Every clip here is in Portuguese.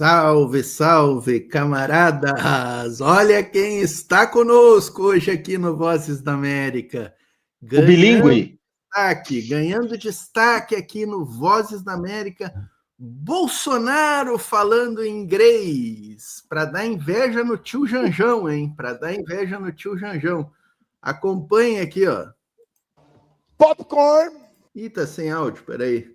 Salve, salve, camaradas! Olha quem está conosco hoje aqui no Vozes da América. O bilíngue. Ganhando destaque aqui no Vozes da América, Bolsonaro falando em inglês, para dar inveja no tio Janjão, hein? Para dar inveja no tio Janjão. Acompanhe aqui, ó. Popcorn. Ih, tá sem áudio, peraí.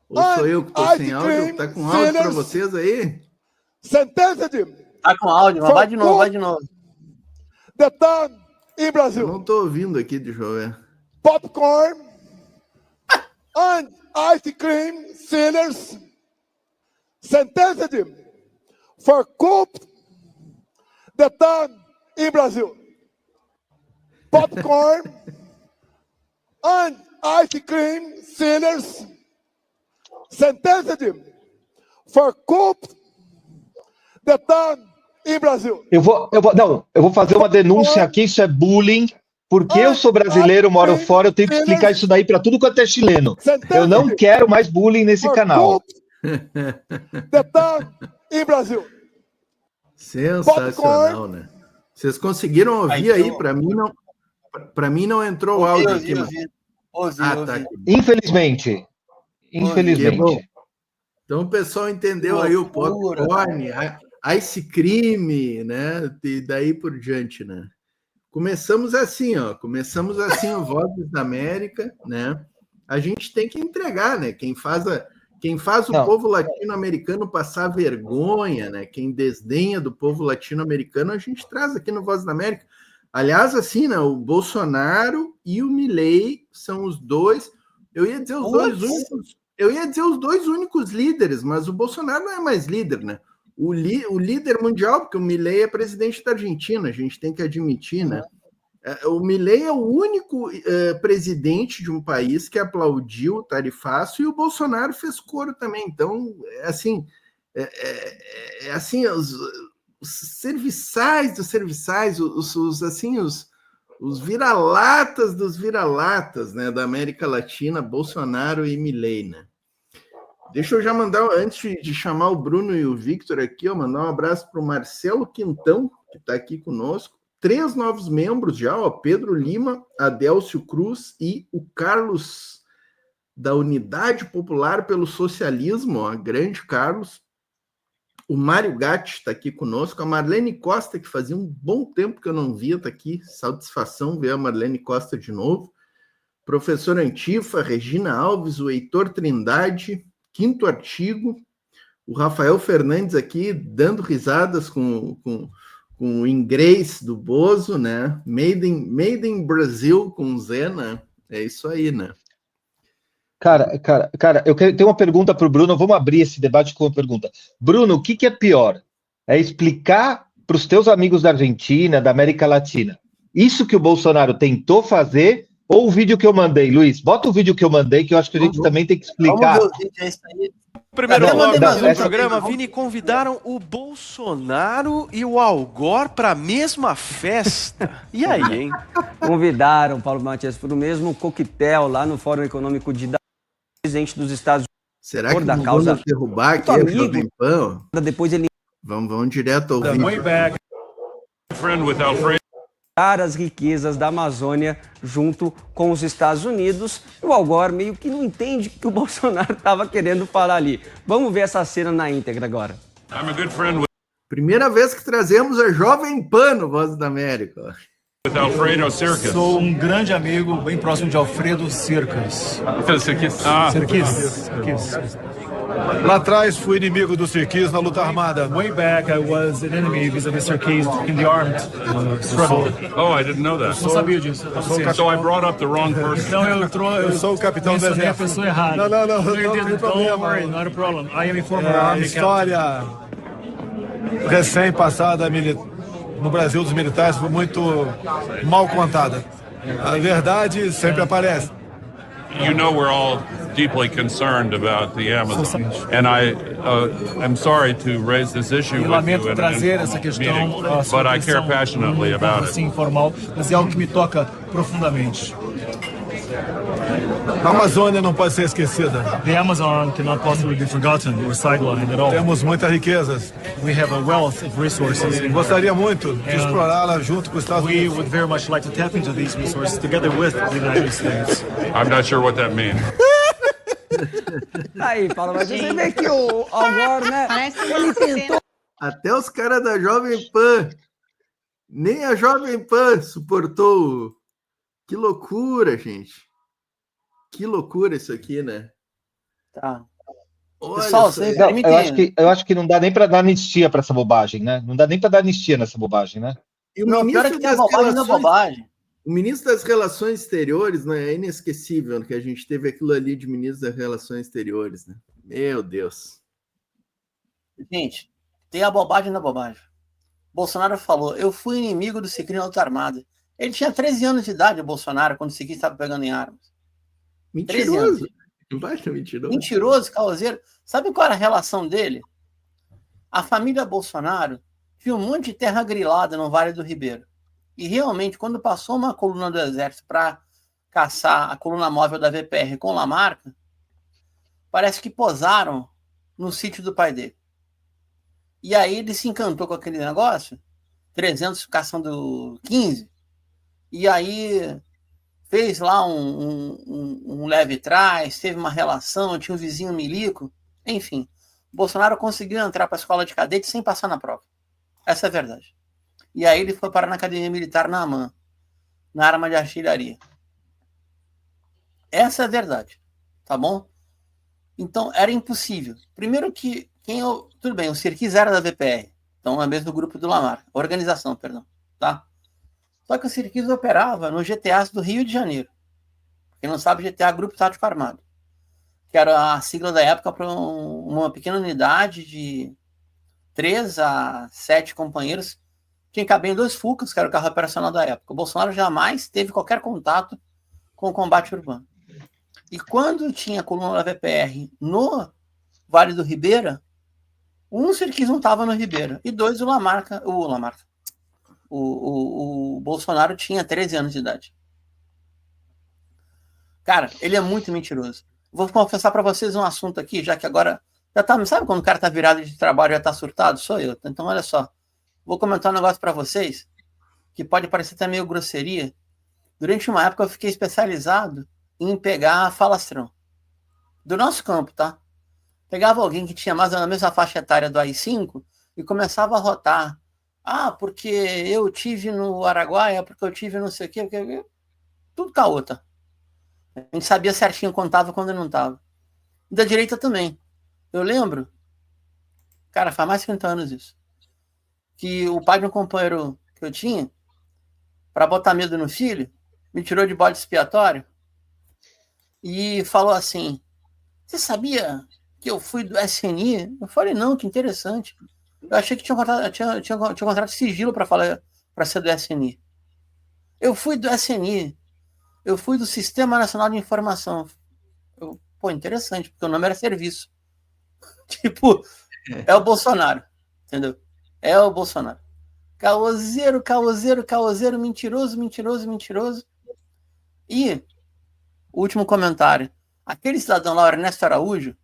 Ou sou eu que tô sem áudio? Tá com áudio para vocês aí? Sentença de... Tá com áudio, mas vai de novo, vai de novo. Detalhe em Brasil. Eu não tô ouvindo aqui, deixa eu ver. Popcorn and ice cream sellers sentenced for coup d'etat em Brasil. Popcorn and ice cream sellers sentenced for coup d'etat em Brasil. Eu vou fazer uma denúncia aqui, isso é bullying. Porque eu sou brasileiro, moro fora, eu tenho que explicar isso daí para tudo quanto é chileno. Eu não quero mais bullying nesse canal. D'etat em Brasil. Sensacional, né? Vocês conseguiram ouvir aí? Para mim não entrou o áudio aqui. Tá. Infelizmente. Então o pessoal entendeu aí o popcorn, ice cream, né? E daí por diante, né? Começamos assim o Vozes da América, né? A gente tem que entregar, né? Quem faz o povo latino-americano passar vergonha, né? Quem desdenha do povo latino-americano, a gente traz aqui no Vozes da América. Aliás, assim, né? O Bolsonaro e o Milei são os dois. Eu ia dizer os dois únicos líderes, mas o Bolsonaro não é mais líder, né? O líder mundial, porque o Milei é presidente da Argentina, a gente tem que admitir, né? O Milei é o único presidente de um país que aplaudiu o tarifaço e o Bolsonaro fez coro também. Então, os serviçais dos serviçais, os vira-latas dos vira-latas, né, da América Latina, Bolsonaro e Milei, né? Deixa eu já mandar, antes de chamar o Bruno e o Victor aqui, mandar um abraço para o Marcelo Quintão, que está aqui conosco. 3 novos membros já, ó, Pedro Lima, Adélcio Cruz e o Carlos, da Unidade Popular pelo Socialismo, ó, grande Carlos. O Mário Gatti está aqui conosco. A Marlene Costa, que fazia um bom tempo que eu não via, está aqui. Satisfação ver a Marlene Costa de novo. Professor Antifa, Regina Alves, o Heitor Trindade, quinto artigo, o Rafael Fernandes aqui dando risadas com o inglês do Bozo, né? Made in Brazil com Z, né? É isso aí, né? Cara, eu tenho uma pergunta para o Bruno. Vamos abrir esse debate com uma pergunta. Bruno, o que é pior? É explicar para os teus amigos da Argentina, da América Latina, isso que o Bolsonaro tentou fazer, ou o vídeo que eu mandei, Luiz? Bota o vídeo que eu mandei, que eu acho que a gente também tem que explicar. Vamos ver o vídeo, é isso aí. Primeiro bloco do programa, Vini, convidaram o Bolsonaro e o Al Gore para a mesma festa. E aí, hein? Convidaram, Paulo Matias, para o mesmo coquetel lá no Fórum Econômico de Davos, presidente dos Estados Unidos. Será que não vamos derrubar aqui a Jovem Pan? Depois ele... Vamos direto ao vídeo. As riquezas da Amazônia junto com os Estados Unidos. E o Al Gore meio que não entende o que o Bolsonaro estava querendo falar ali. Vamos ver essa cena na íntegra agora. Primeira vez que trazemos a Jovem Pan no Voz da América. Sou um grande amigo, bem próximo de Alfredo Cercas. Cerquis. Lá atrás fui inimigo do Cerquis na luta armada. Way back I was an enemy vis-a-vis Cerquis in the armed struggle. Oh, I didn't know that. Não sabia disso. So I brought up the wrong person. Então eu sou o capitão do exército. A pessoa errada. Não Don't worry, not a problem. I am a former army história recém-passada no Brasil dos militares foi muito mal contada. A verdade sempre aparece. You know we're all deeply concerned about the Amazon, and I'm sorry to raise this issue with you in an informal meeting, but I care passionately about it. Informal, mas é algo que me toca profundamente. A Amazônia não pode ser esquecida. The Amazon cannot possibly be forgotten or sidelined at all. Temos muitas riquezas. We have a wealth of resources. Gostaria muito de explorá-la junto com os Estados We Unidos. would very much like to tap into these resources together with the United States. I'm not sure what that means. Aí, Paulo, mas você vê que o Al Gore, né? Parece que Ele tentou. Até os caras da Jovem Pan, nem a Jovem Pan suportou. Que loucura, gente. Que loucura isso aqui, né? Tá. Olha Pessoal, só. vocês Não, permitem. eu acho que não dá nem para dar anistia para essa bobagem, né? Não dá nem para dar anistia nessa bobagem, né? E o Não, pior é que tem a bobagem da bobagem. O ministro das Relações Exteriores, né, é inesquecível que a gente teve aquilo ali de ministro das Relações Exteriores, né? Meu Deus. Gente, tem a bobagem da bobagem. Bolsonaro falou, eu fui inimigo do Ciclino Alta Armada. Ele tinha 13 anos de idade, o Bolsonaro, quando o Ciclino estava pegando em armas. Mentiroso. Baita mentiroso. Mentiroso, causeiro. Sabe qual era a relação dele? A família Bolsonaro tinha um monte de terra grilada no Vale do Ribeiro. E realmente, quando passou uma coluna do Exército para caçar a coluna móvel da VPR com Lamarca, parece que posaram no sítio do pai dele. E aí ele se encantou com aquele negócio, 300 caçando 15, e aí fez lá um leve trás, teve uma relação, tinha um vizinho milico, enfim. Bolsonaro conseguiu entrar para a escola de cadete sem passar na prova. Essa é a verdade. E aí ele foi parar na Academia Militar na AMAN, na arma de artilharia. Essa é a verdade, tá bom? Então, era impossível. Primeiro que, tudo bem, o Sirquis era da VPR, então é mesmo grupo do Lamarca, organização, perdão, tá? Só que o Sirquis operava no GTAs do Rio de Janeiro. Quem não sabe, GTA, Grupo Tático Armado, que era a sigla da época para uma pequena unidade de 3 a 7 companheiros. Tinha que caber em 2 Fucas, que era o carro operacional da época. O Bolsonaro jamais teve qualquer contato com o combate urbano. E quando tinha a coluna da VPR no Vale do Ribeira, um Sirquis não estava no Ribeira, e 2 o Bolsonaro tinha 13 anos de idade. Cara, ele é muito mentiroso. Vou confessar para vocês um assunto aqui, já que agora já tá, sabe quando o cara tá virado de trabalho e já tá surtado? Sou eu. Então olha só. Vou comentar um negócio para vocês que pode parecer até meio grosseria. Durante uma época eu fiquei especializado em pegar falastrão. Do nosso campo, tá? Pegava alguém que tinha mais ou menos a mesma faixa etária do AI-5 e começava a rotar. Ah, porque eu tive no Araguaia, porque eu tive não sei o quê. Tudo caô, tá? A gente sabia certinho quando tava e quando não tava. E da direita também. Eu lembro, cara, faz mais de 30 anos isso, que o pai de um companheiro que eu tinha, para botar medo no filho, me tirou de bode expiatório e falou assim, você sabia que eu fui do SNI? Eu falei, não, que interessante. Eu achei que tinha contrato de sigilo para ser do SNI. Eu fui do SNI. Eu fui do Sistema Nacional de Informação. Pô, interessante, porque o nome era serviço. Tipo, é o Bolsonaro, entendeu? É o Bolsonaro. Caoseiro, mentiroso. E, o último comentário. Aquele cidadão lá, Ernesto Araújo,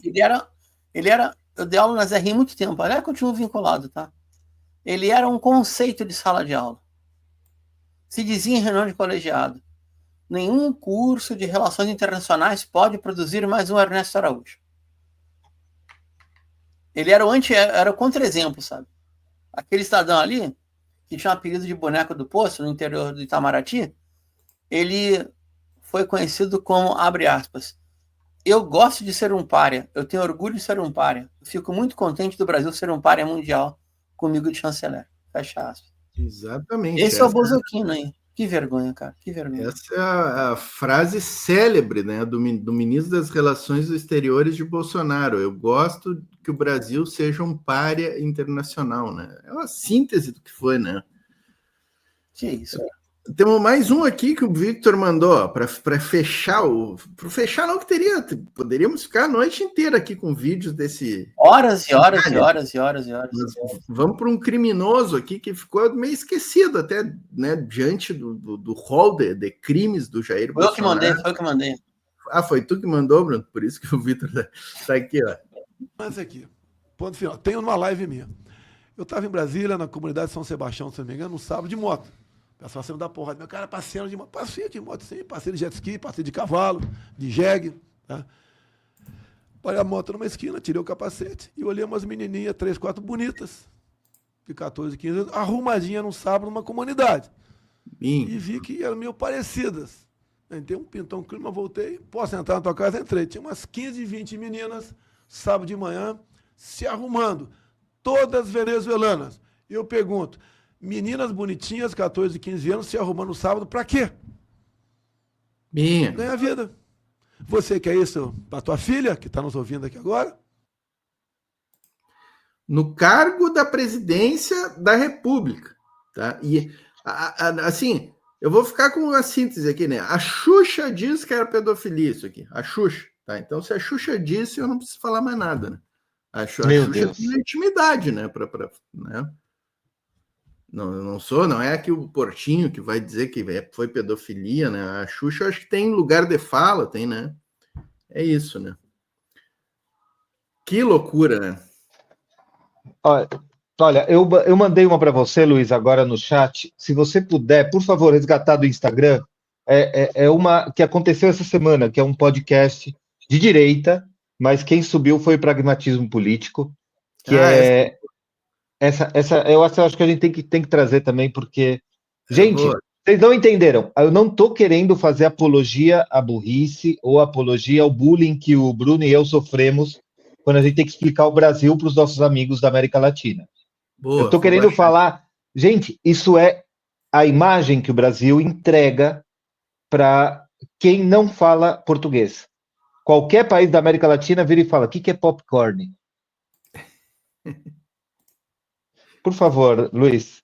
ele era, eu dei aula na ZRI há muito tempo, aliás, continuo vinculado, tá? Ele era um conceito de sala de aula. Se dizia em reunião de colegiado, nenhum curso de relações internacionais pode produzir mais um Ernesto Araújo. Ele era o contra-exemplo, sabe? Aquele cidadão ali, que tinha um apelido de boneco do poço, no interior do Itamaraty, ele foi conhecido como, abre aspas, eu gosto de ser um pária, eu tenho orgulho de ser um pária, eu fico muito contente do Brasil ser um pária mundial comigo de chanceler. Fecha aspas. Exatamente. Esse é o Bozoquino aí. Que vergonha, cara. Que vergonha. Essa é a frase célebre, né, do ministro das Relações Exteriores de Bolsonaro. Eu gosto que o Brasil seja um pária internacional, né? É uma síntese do que foi, né? Que isso, cara. Temos mais um aqui que o Victor mandou para fechar para fechar não, poderíamos ficar a noite inteira aqui com vídeos desse. Horas e horas e horas e horas e horas. Vamos para um criminoso aqui que ficou meio esquecido até, né, diante do rol de crimes do Jair Bolsonaro. Foi eu que mandei. Ah, foi tu que mandou, Bruno? Por isso que o Victor tá aqui, ó. Mas aqui, ponto final. Tenho numa live minha. Eu estava em Brasília, na comunidade de São Sebastião, se não me engano, no sábado de moto. O pessoal saindo da porrada. Meu cara passeando de moto. Passei de moto, sim. Passei de jet ski, passei de cavalo, de jegue. Tá? Parei a moto numa esquina, tirei o capacete e olhei umas menininhas, 3, 4 bonitas, de 14, 15 anos, arrumadinha num sábado numa comunidade. E vi que eram meio parecidas. Entrei um pintão clima, voltei. Posso entrar na tua casa? Entrei. Tinha umas 15, 20 meninas, sábado de manhã, se arrumando. Todas venezuelanas. Eu pergunto, meninas bonitinhas, 14, 15 anos, se arrumando no sábado, pra quê? Ganha vida. Você quer isso pra tua filha, que está nos ouvindo aqui agora? No cargo da presidência da República. Tá? E, assim, eu vou ficar com uma síntese aqui, né? A Xuxa diz que era pedofilia isso aqui. A Xuxa. Tá? Então, se a Xuxa disse, eu não preciso falar mais nada, né? A Xuxa tem legitimidade, né? Né? Não é aqui o Portinho que vai dizer que foi pedofilia, né? A Xuxa, eu acho que tem lugar de fala, tem, né? É isso, né? Que loucura, né? Olha, eu mandei uma para você, Luiz, agora no chat. Se você puder, por favor, resgatar do Instagram. É uma que aconteceu essa semana, que é um podcast de direita, mas quem subiu foi o Pragmatismo Político, que eu acho que a gente tem que trazer também, porque, gente, vocês não entenderam, eu não estou querendo fazer apologia à burrice ou apologia ao bullying que o Bruno e eu sofremos quando a gente tem que explicar o Brasil para os nossos amigos da América Latina. Eu estou querendo falar, gente, isso é a imagem que o Brasil entrega para quem não fala português. Qualquer país da América Latina vira e fala, o que é popcorn? Por favor, Luiz.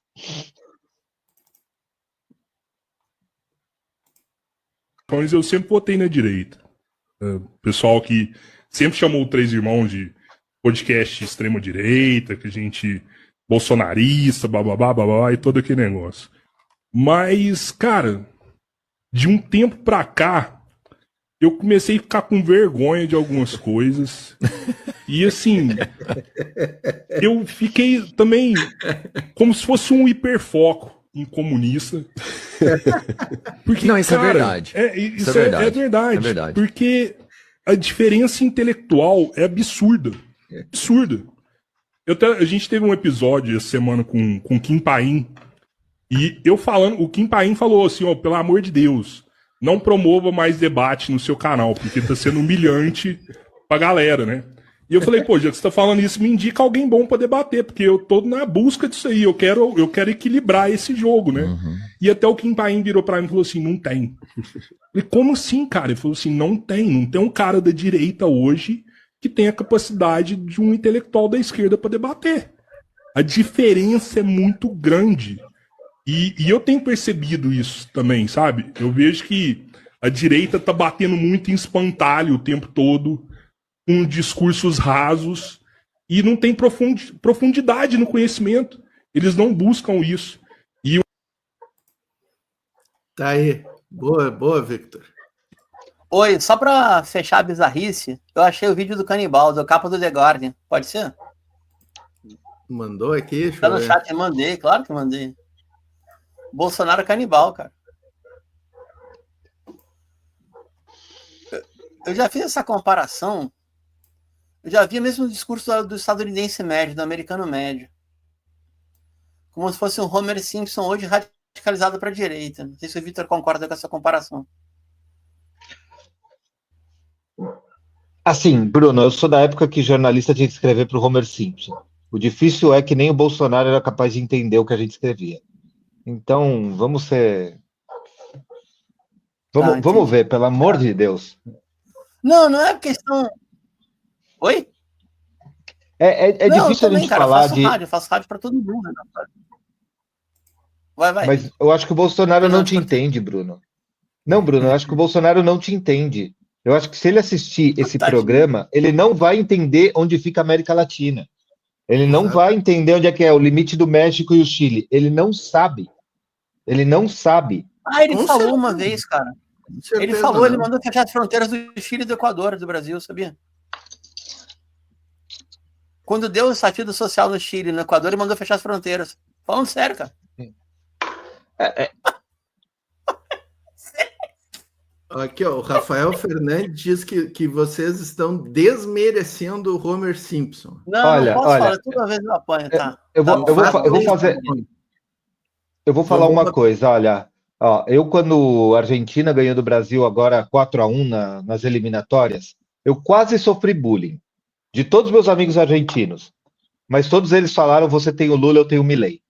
Mas eu sempre votei na direita. Pessoal que sempre chamou o Três Irmãos de podcast extrema-direita, que a gente bolsonarista, bababá, e todo aquele negócio. Mas, cara, de um tempo pra cá, eu comecei a ficar com vergonha de algumas coisas. E assim, eu fiquei também como se fosse um hiperfoco em comunista. Porque, não, isso, cara, é verdade. Isso é verdade. É verdade. Porque a diferença intelectual é absurda. Absurda. A gente teve um episódio essa semana com Kim Paim. E eu falando, o Kim Paim falou assim, ó, pelo amor de Deus, não promova mais debate no seu canal, porque tá sendo humilhante pra galera, né? E eu falei, pô, já que você tá falando isso, me indica alguém bom pra debater, porque eu tô na busca disso aí, eu quero equilibrar esse jogo, né? Uhum. E até o Kim Paim virou pra mim e falou assim, não tem. Eu falei, como assim, cara? Ele falou assim, não tem um cara da direita hoje que tem a capacidade de um intelectual da esquerda pra debater. A diferença é muito grande. E eu tenho percebido isso também, sabe? Eu vejo que a direita tá batendo muito em espantalho o tempo todo, com discursos rasos, e não tem profundidade no conhecimento. Eles não buscam isso. Tá aí. Boa, Victor. Oi, só pra fechar a bizarrice, eu achei o vídeo do canibal, do capa do The Guardian. Pode ser? Mandou aqui? Tá no chat, eu mandei, claro que mandei. Bolsonaro canibal, cara. Eu já fiz essa comparação. Eu já vi o mesmo discurso do estadunidense médio, do americano médio. Como se fosse um Homer Simpson hoje radicalizado para a direita. Não sei se o Victor concorda com essa comparação. Assim, Bruno, eu sou da época que jornalista tinha que escrever para o Homer Simpson. O difícil é que nem o Bolsonaro era capaz de entender o que a gente escrevia. Então, vamos ser... Vamos ver, pelo amor de Deus. Não é questão... Oi? É difícil a gente falar de... Eu faço rádio para todo mundo. Né? Vai. Mas eu acho que o Bolsonaro não te entende, Bruno. Não, Bruno, eu acho que o Bolsonaro não te entende. Eu acho que se ele assistir esse programa, ele não vai entender onde fica a América Latina. Ele não vai entender onde é que é o limite do México e o Chile. Ele não sabe. Ele não sabe. Ele falou uma vez, cara. Ele falou, ele mandou fechar as fronteiras do Chile, do Equador, do Brasil, sabia? Quando deu o estatuto social no Chile, no Equador, ele mandou fechar as fronteiras. Falando sério, cara. Aqui, ó, o Rafael Fernandes diz que vocês estão desmerecendo o Homer Simpson. Não posso falar, toda vez eu apanho, tá? Eu vou falar uma coisa, olha. Ó, eu, quando a Argentina ganhou do Brasil agora 4-1 nas eliminatórias, eu quase sofri bullying de todos os meus amigos argentinos. Mas todos eles falaram, você tem o Lula, eu tenho o Milei.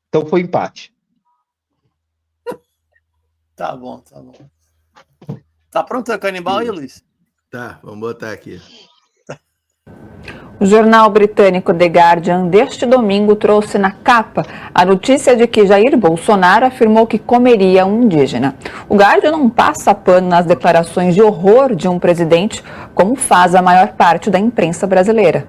Então foi empate. Tá bom. Tá pronto o canibal aí, Luiz? Tá, vamos botar aqui. O jornal britânico The Guardian deste domingo trouxe na capa a notícia de que Jair Bolsonaro afirmou que comeria um indígena. O Guardian não passa pano nas declarações de horror de um presidente, como faz a maior parte da imprensa brasileira.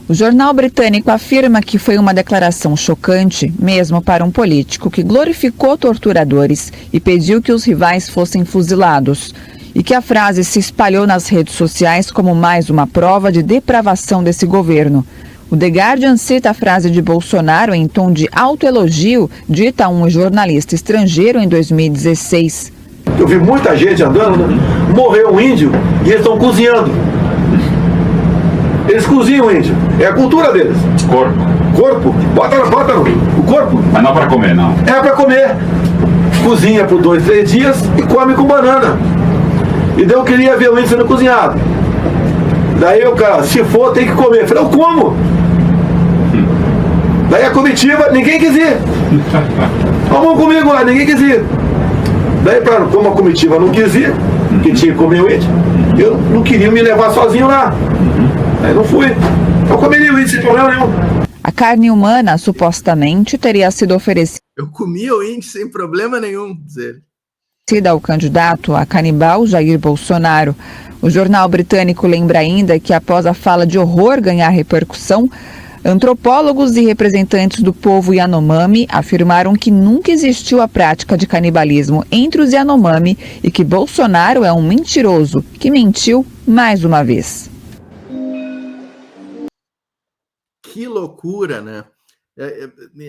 O jornal britânico afirma que foi uma declaração chocante, mesmo para um político que glorificou torturadores e pediu que os rivais fossem fuzilados. E que a frase se espalhou nas redes sociais como mais uma prova de depravação desse governo. O The Guardian cita a frase de Bolsonaro em tom de autoelogio, dita a um jornalista estrangeiro em 2016. Eu vi muita gente andando, morreu um índio e eles estão cozinhando. Eles cozinham o índio, é a cultura deles. Corpo? Bota o corpo. Mas não para comer, não. É para comer. Cozinha por 2-3 dias e come com banana. E daí eu queria ver o índio sendo cozinhado. Daí o cara, se for, tem que comer. Eu falei, eu como. Daí a comitiva, ninguém quis ir. Vamos comigo lá, ninguém quis ir. Daí, como a comitiva não quis ir, que tinha que comer o índio, eu não queria me levar sozinho lá. Aí não fui. Eu comeria o índio sem problema nenhum. A carne humana, supostamente, teria sido oferecida. Eu comia o índio sem problema nenhum, dizer. Ao candidato a canibal Jair Bolsonaro. O jornal britânico lembra ainda que após a fala de horror ganhar repercussão, antropólogos e representantes do povo Yanomami afirmaram que nunca existiu a prática de canibalismo entre os Yanomami e que Bolsonaro é um mentiroso que mentiu mais uma vez. Que loucura, né?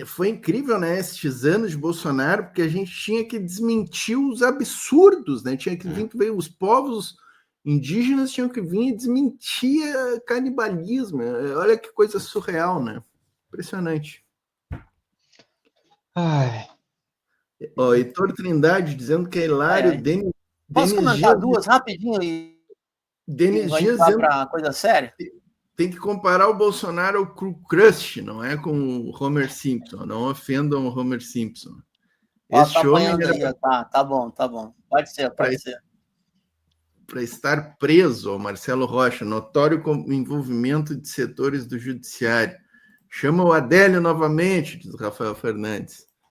Foi incrível, né, esses anos de Bolsonaro, porque a gente tinha que desmentir os absurdos, né? Tinha que vir, os povos indígenas tinham que vir e desmentir canibalismo. Olha que coisa surreal, né? Impressionante. Ó, Heitor Trindade dizendo que é hilário. Posso comentar duas rapidinho e Denis Dias para coisa séria? Tem que comparar o Bolsonaro ao Crust, não é com o Homer Simpson. Não ofendam o Homer Simpson. Tá bom. Pode ser. Para estar preso, Marcelo Rocha, notório envolvimento de setores do judiciário. Chama o Adélio novamente, diz Rafael Fernandes.